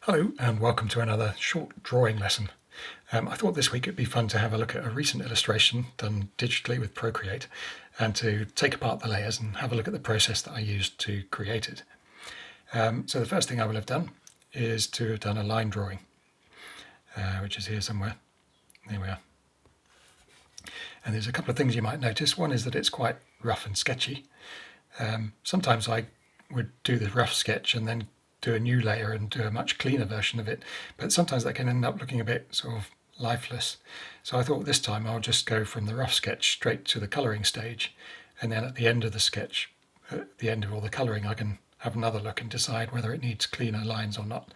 Hello and welcome to another short drawing lesson. I thought this week it'd be fun to have a look at a recent illustration done digitally with Procreate and to take apart the layers and have a look at the process that I used to create it. So the first thing I will have done is to have done a line drawing, which is here somewhere. There we are. And there's a couple of things you might notice. One is that it's quite rough and sketchy. Sometimes I would do the rough sketch and then do a new layer and do a much cleaner version of it, but sometimes that can end up looking a bit sort of lifeless. So I thought this time I'll just go from the rough sketch straight to the colouring stage, and then at the end of the sketch, at the end of all the colouring, I can have another look and decide whether it needs cleaner lines or not.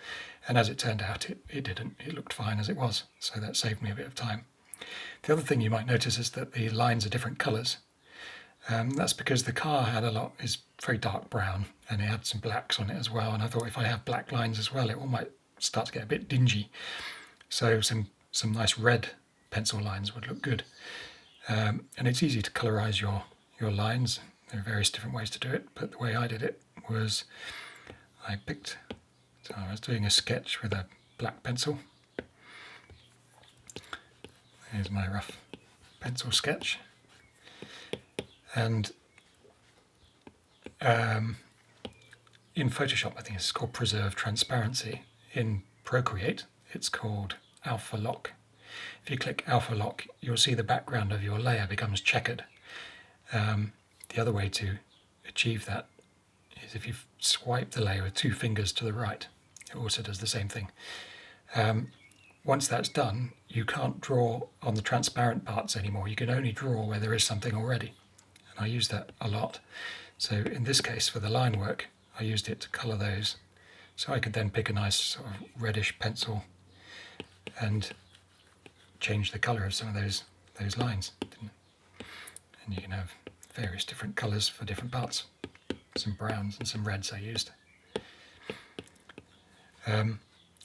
And as it turned out, it didn't. It looked fine as it was, so that saved me a bit of time. The other thing you might notice is that the lines are different colours. That's because the car is very dark brown, and it had some blacks on it as well, and I thought if I have black lines as well it all might start to get a bit dingy, so some nice red pencil lines would look good. And it's easy to colorise your lines. There are various different ways to do it, but the way I did it was I was doing a sketch with a black pencil. Here's my rough pencil sketch. And in Photoshop, I think it's called Preserve Transparency. In Procreate, it's called Alpha Lock. If you click Alpha Lock, you'll see the background of your layer becomes checkered. The other way to achieve that is if you swipe the layer with 2 fingers to the right. It also does the same thing. Once that's done, you can't draw on the transparent parts anymore. You can only draw where there is something already. I use that a lot. So in this case, for the line work, I used it to colour those. So I could then pick a nice sort of reddish pencil and change the colour of some of those lines. And you can have various different colours for different parts. Some browns and some reds I used.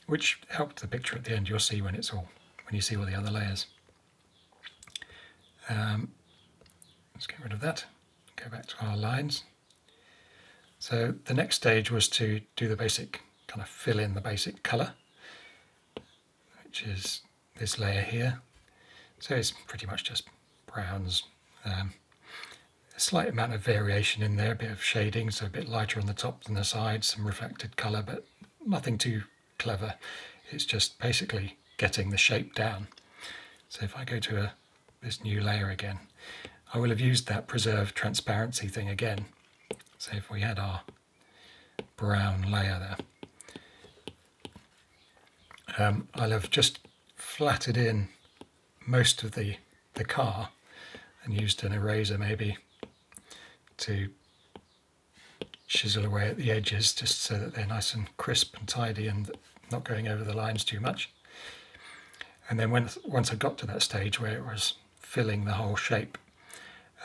Which helped the picture at the end. You'll see when you see all the other layers. Let's get rid of that, go back to our lines. So the next stage was to do the basic, kind of fill in the basic colour, which is this layer here. So it's pretty much just browns, a slight amount of variation in there, a bit of shading, so a bit lighter on the top than the sides, some reflected colour, but nothing too clever. It's just basically getting the shape down. So if I go to this new layer again, I will have used that preserve transparency thing again. So if we had our brown layer there, I'll have just flatted in most of the car and used an eraser maybe to chisel away at the edges just so that they're nice and crisp and tidy and not going over the lines too much. And then once I got to that stage where it was filling the whole shape,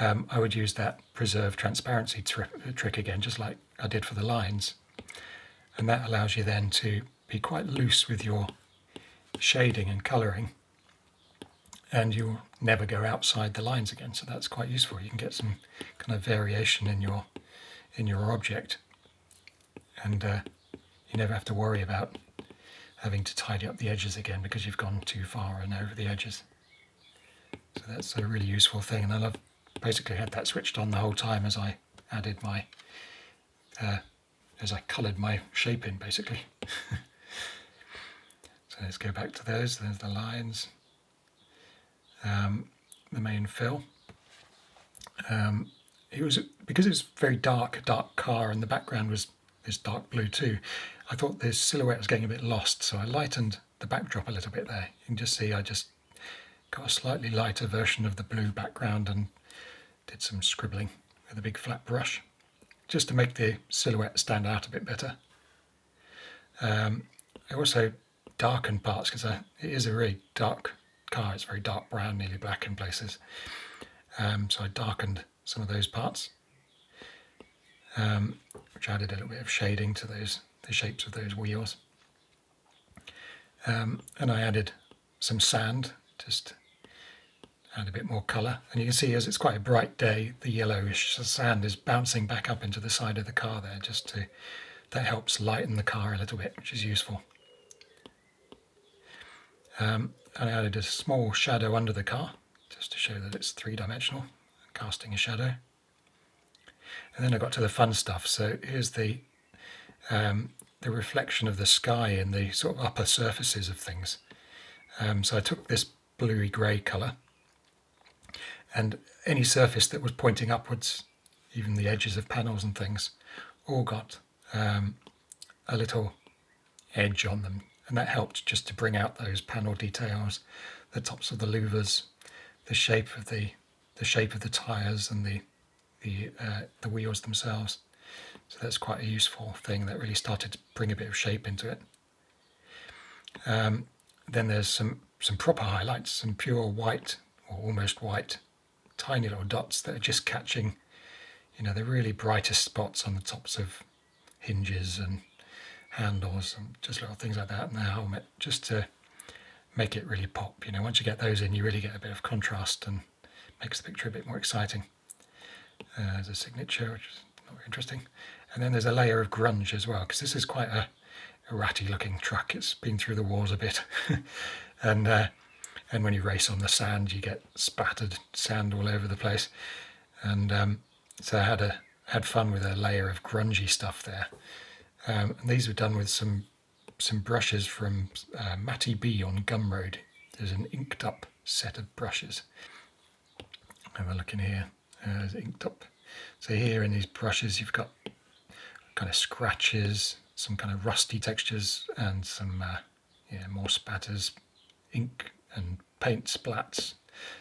I would use that preserve transparency trick again, just like I did for the lines. And that allows you then to be quite loose with your shading and colouring, and you'll never go outside the lines again. So that's quite useful. You can get some kind of variation in your object, and you never have to worry about having to tidy up the edges again because you've gone too far and over the edges. So that's a really useful thing, and I basically had that switched on the whole time as I added my, as I coloured my shape in, basically. So let's go back to those. There's the lines, the main fill. Because it was very dark, a dark car, and the background was this dark blue too. I thought the silhouette was getting a bit lost, so I lightened the backdrop a little bit there. You can just see I just got a slightly lighter version of the blue background and did some scribbling with a big flat brush just to make the silhouette stand out a bit better. I also darkened parts because it is a really dark car. It's very dark brown, nearly black in places. So I darkened some of those parts, which added a little bit of shading to the shapes of those wheels. And I added some sand, just add a bit more colour, and you can see as it's quite a bright day, the yellowish sand is bouncing back up into the side of the car there, that helps lighten the car a little bit, which is useful. And I added a small shadow under the car, just to show that it's three-dimensional, casting a shadow. And then I got to the fun stuff. So here's the reflection of the sky in the sort of upper surfaces of things. So I took this bluey grey colour, and any surface that was pointing upwards, even the edges of panels and things, all got a little edge on them, and that helped just to bring out those panel details, the tops of the louvers, the shape of the tyres, and the wheels themselves. So that's quite a useful thing that really started to bring a bit of shape into it. Then there's some proper highlights, some pure white or almost white, tiny little dots that are just catching, the really brightest spots on the tops of hinges and handles and just little things like that, and the helmet, just to make it really pop. Once you get those in, you really get a bit of contrast and makes the picture a bit more exciting. There's a signature, which is not very interesting. And then there's a layer of grunge as well, because this is quite a ratty looking truck. It's been through the wars a bit. And when you race on the sand, you get spattered sand all over the place. And so I had fun with a layer of grungy stuff there. And these were done with some brushes from Matty B on Gumroad. There's an inked up set of brushes. Have a look in here. It's inked up. So here in these brushes you've got kind of scratches, some kind of rusty textures, and some more spatters, ink and paint splats,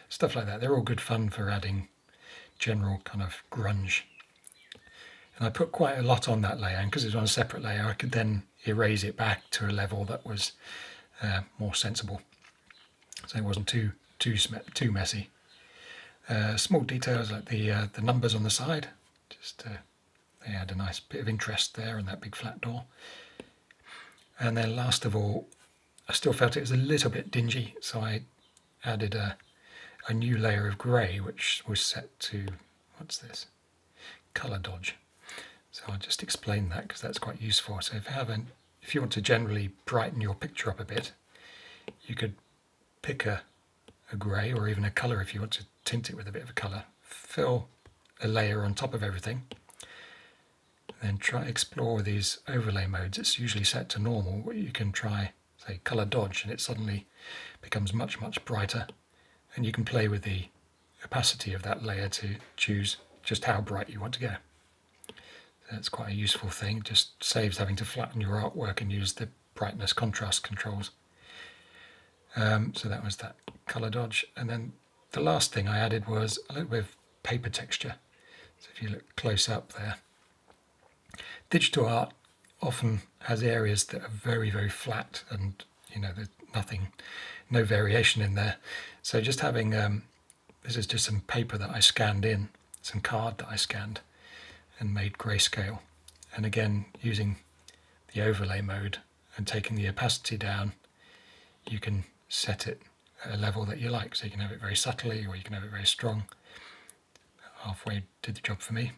stuff like that. They're all good fun for adding general kind of grunge. And I put quite a lot on that layer, and because it's on a separate layer I could then erase it back to a level that was more sensible, so it wasn't too messy. Small details like the numbers on the side, just they add a nice bit of interest there, and that big flat door. And then last of all, I still felt it was a little bit dingy, so I added a new layer of grey, which was set to, what's this? Colour dodge. So I'll just explain that because that's quite useful. So if you want to generally brighten your picture up a bit, you could pick a grey or even a colour if you want to tint it with a bit of a colour, fill a layer on top of everything, and then try explore these overlay modes. It's usually set to normal, but you can try, say, colour dodge, and it suddenly becomes much brighter, and you can play with the opacity of that layer to choose just how bright you want to go. That's quite a useful thing, just saves having to flatten your artwork and use the brightness contrast controls. So that was that colour dodge. And then the last thing I added was a little bit of paper texture. So if you look close up there, digital art often has areas that are very flat, and there's no variation in there. So just having this is just some paper that I scanned in, some card that I scanned and made grayscale, and again using the overlay mode and taking the opacity down, you can set it at a level that you like. So you can have it very subtly, or you can have it very strong. Halfway did the job for me,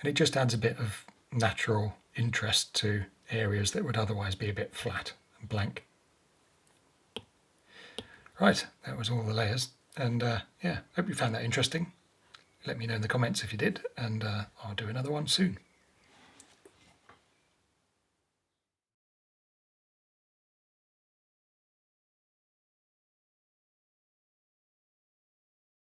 and it just adds a bit of natural interest to areas that would otherwise be a bit flat and blank. Right, that was all the layers, and hope you found that interesting. Let me know in the comments if you did, and I'll do another one soon.